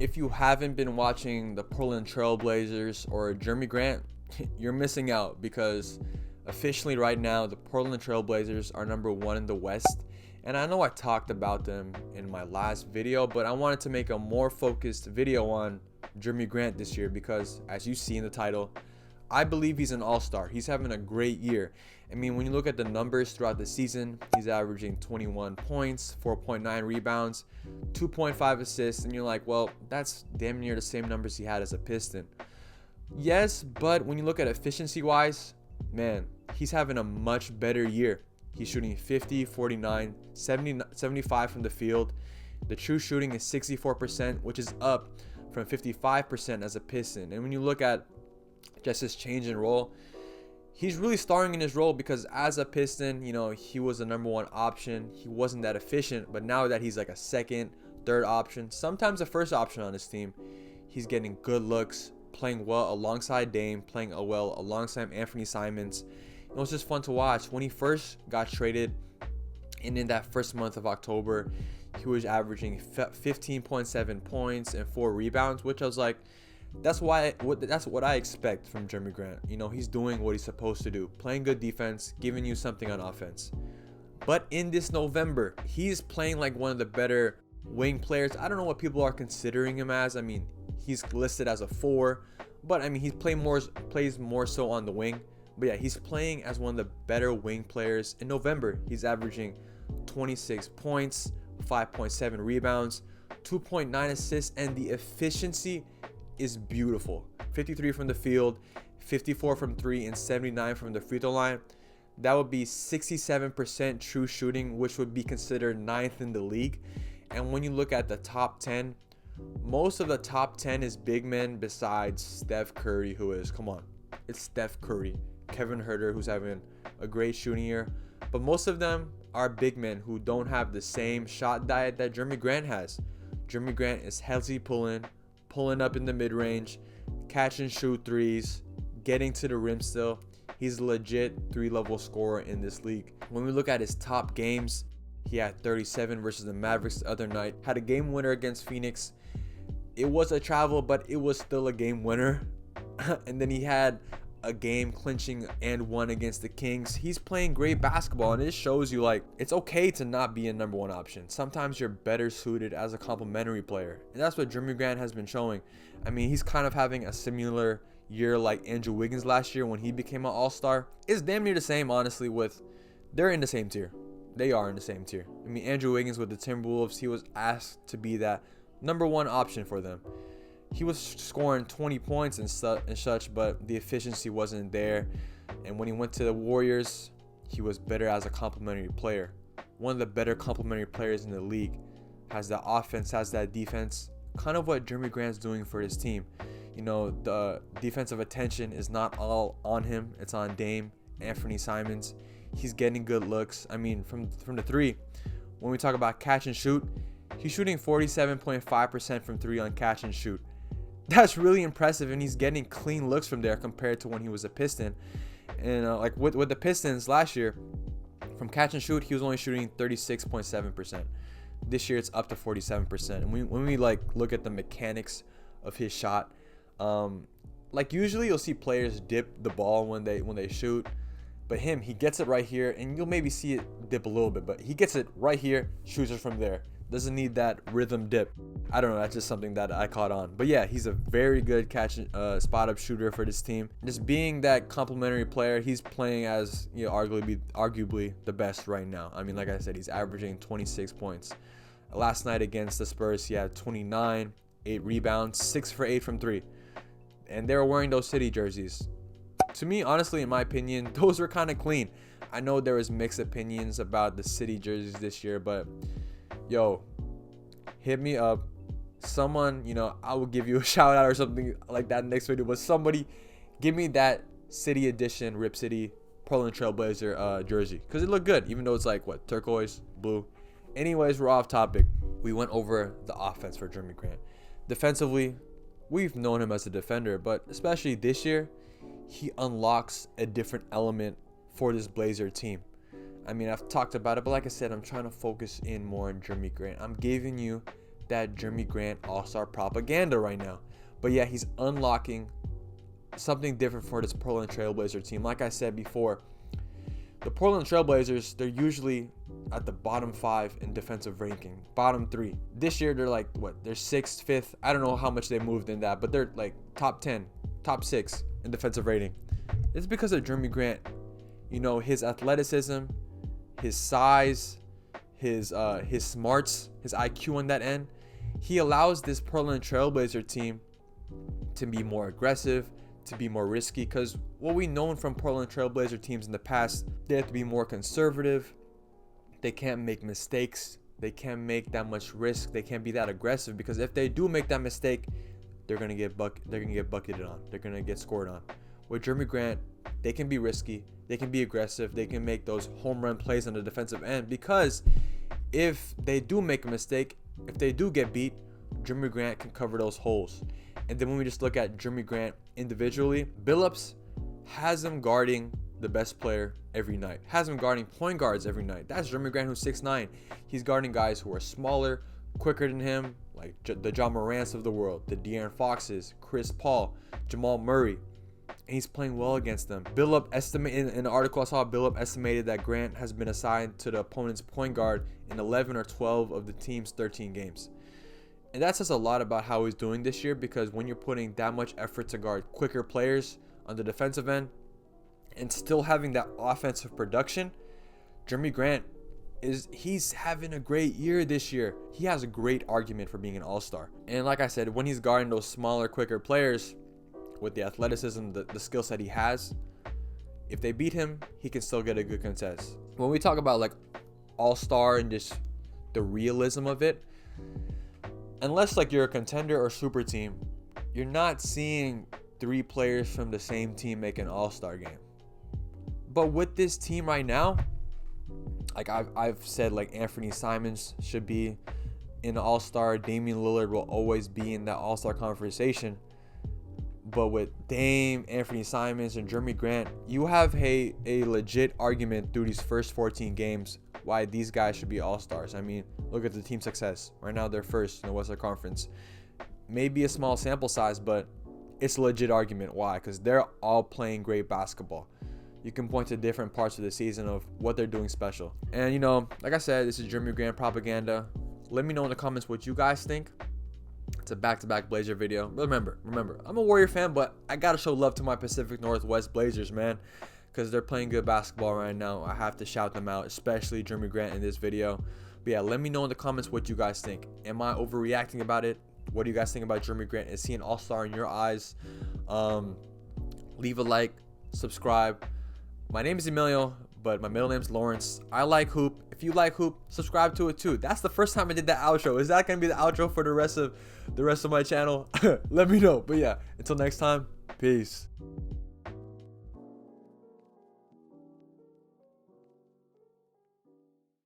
If you haven't been watching the Portland Trailblazers or Jerami Grant, you're missing out because officially right now the Portland Trailblazers are number 1 in the West. And I know I talked about them in my last video, but I wanted to make a more focused video on Jerami Grant this year because, as you see in the title, I believe he's an all-star. He's having a great year. I mean, when you look at the numbers throughout the season, he's averaging 21 points, 4.9 rebounds, 2.5 assists, and you're like, well, that's damn near the same numbers he had as a Piston. Yes, but when you look at efficiency-wise, man, he's having a much better year. He's shooting 50, 49, 70, 75 from the field. The true shooting is 64%, which is up from 55% as a Piston. And when you look at just his change in role, he's really starring in his role because as a Piston, he was the number 1 option. He wasn't that efficient, but now that he's like a second, third option, sometimes a first option on his team, he's getting good looks, playing well alongside Dame, playing well alongside Anfernee Simons. It was just fun to watch. When he first got traded, and in that first month of October, he was averaging 15.7 points and 4 rebounds, which I was like, that's what I expect from Jerami Grant. He's doing what he's supposed to do, playing good defense, giving you something on offense. But in this November, he's playing like one of the better wing players. I don't know what people are considering him as. I mean, he's listed as a 4, but I mean, he plays more so on the wing. But yeah, he's playing as one of the better wing players. In November, he's averaging 26 points, 5.7 rebounds, 2.9 assists, and the efficiency is beautiful. 53 from the field, 54 from 3, and 79 from the free throw line. That would be 67% true shooting, which would be considered 9th in the league. And when you look at the top 10, most of the top 10 is big men besides Steph Curry, it's Steph Curry, Kevin Huerter, who's having a great shooting year. But most of them are big men who don't have the same shot diet that Jerami Grant has. Jerami Grant is healthy pulling up in the mid-range, catch and shoot threes, getting to the rim still. He's a legit 3-level scorer in this league. When we look at his top games, he had 37 versus the Mavericks the other night, had a game winner against Phoenix. It was a travel, but it was still a game winner. And then he had a game clinching and 1 against the Kings. He's playing great basketball, and it shows you like it's okay to not be a number 1 option. Sometimes you're better suited as a complementary player, and that's what Jerami Grant has been showing. I mean, he's kind of having a similar year like Andrew Wiggins last year when he became an all-star. It's damn near the same, honestly. They're in the same tier. They are in the same tier. I mean, Andrew Wiggins with the Timberwolves, he was asked to be that number 1 option for them. He was scoring 20 points and such, but the efficiency wasn't there. And when he went to the Warriors, he was better as a complementary player. One of the better complementary players in the league. Has that offense, has that defense. Kind of what Jerami Grant's doing for his team. The defensive attention is not all on him. It's on Dame, Anfernee Simons. He's getting good looks. I mean, from the 3, when we talk about catch and shoot, he's shooting 47.5% from 3 on catch and shoot. That's really impressive, and he's getting clean looks from there compared to when he was a Piston. And like with the Pistons last year, from catch and shoot, he was only shooting 36.7%. This year, it's up to 47%. And when we like look at the mechanics of his shot, like usually you'll see players dip the ball when they shoot, but he gets it right here, and you'll maybe see it dip a little bit, but he gets it right here, shoots it from there. Doesn't need that rhythm dip. I don't know. That's just something that I caught on. But yeah, he's a very good spot up shooter for this team. Just being that complementary player, he's playing as arguably the best right now. I mean, like I said, he's averaging 26 points. Last night against the Spurs, he had 29, 8 rebounds, 6 for 8 from 3. And they were wearing those City jerseys. To me, honestly, in my opinion, those were kind of clean. I know there was mixed opinions about the City jerseys this year, but yo, hit me up. Someone, I will give you a shout out or something like that next video. But somebody, give me that City Edition Rip City Portland Trailblazer jersey, because it looked good, even though it's like turquoise, blue. Anyways, we're off topic. We went over the offense for Jerami Grant. Defensively, we've known him as a defender, but especially this year, he unlocks a different element for this Blazer team. I mean, I've talked about it, but like I said, I'm trying to focus in more on Jerami Grant. I'm giving you that Jerami Grant all-star propaganda right now. But yeah, he's unlocking something different for this Portland Trailblazer team. Like I said before, the Portland Trailblazers, they're usually at the bottom 5 in defensive ranking, bottom 3. This year, they're like, what? They're 6th, 5th. I don't know how much they moved in that, but they're like top 10, top 6 in defensive rating. It's because of Jerami Grant. You know, his athleticism, his size, his smarts, his IQ on that end. He allows this Portland Trailblazer team to be more aggressive, to be more risky, because what we've known from Portland Trailblazer teams in the past, they have to be more conservative. They can't make mistakes. They can't make that much risk. They can't be that aggressive, because if they do make that mistake, they're gonna get bucketed on. They're gonna get scored on. With Jerami Grant, they can be risky. They can be aggressive. They can make those home run plays on the defensive end, because if they do make a mistake, if they do get beat, Jerami Grant can cover those holes. And then when we just look at Jerami Grant individually, Billups has him guarding the best player every night. Has him guarding point guards every night. That's Jerami Grant, who's 6'9". He's guarding guys who are smaller, quicker than him, like the John Morants of the world, the De'Aaron Foxes, Chris Paul, Jamal Murray. And he's playing well against them. Billup estimated in the article I saw, Billup estimated that Grant has been assigned to the opponent's point guard in 11 or 12 of the team's 13 games. And that says a lot about how he's doing this year, because when you're putting that much effort to guard quicker players on the defensive end and still having that offensive production, Jerami Grant he's having a great year this year. He has a great argument for being an all-star. And like I said, when he's guarding those smaller, quicker players with the athleticism, the skill set he has, if they beat him, he can still get a good contest. When we talk about like all-star and just the realism of it, unless like you're a contender or super team, you're not seeing 3 players from the same team make an all-star game. But with this team right now, like I've said, like Anfernee Simons should be in the all-star. Damian Lillard will always be in that all-star conversation. But with Dame, Anfernee Simons, and Jerami Grant, you have a legit argument through these first 14 games why these guys should be all-stars. I mean, look at the team success. Right now, they're first in the Western Conference. Maybe a small sample size, but it's a legit argument. Why? Because they're all playing great basketball. You can point to different parts of the season of what they're doing special. And, you know, like I said, this is Jerami Grant propaganda. Let me know in the comments what you guys think. It's a back-to-back Blazer video. Remember, I'm a Warrior fan, but I got to show love to my Pacific Northwest Blazers, man, because they're playing good basketball right now. I have to shout them out, especially Jerami Grant in this video. But yeah, let me know in the comments what you guys think. Am I overreacting about it? What do you guys think about Jerami Grant? Is he an all-star in your eyes? Leave a like, subscribe. My name is Emilio, but my middle name is Lawrence. I like hoop. If you like hoop, subscribe to it too. That's the first time I did that outro. Is that gonna be the outro for the rest of my channel? Let me know. But yeah, until next time, peace.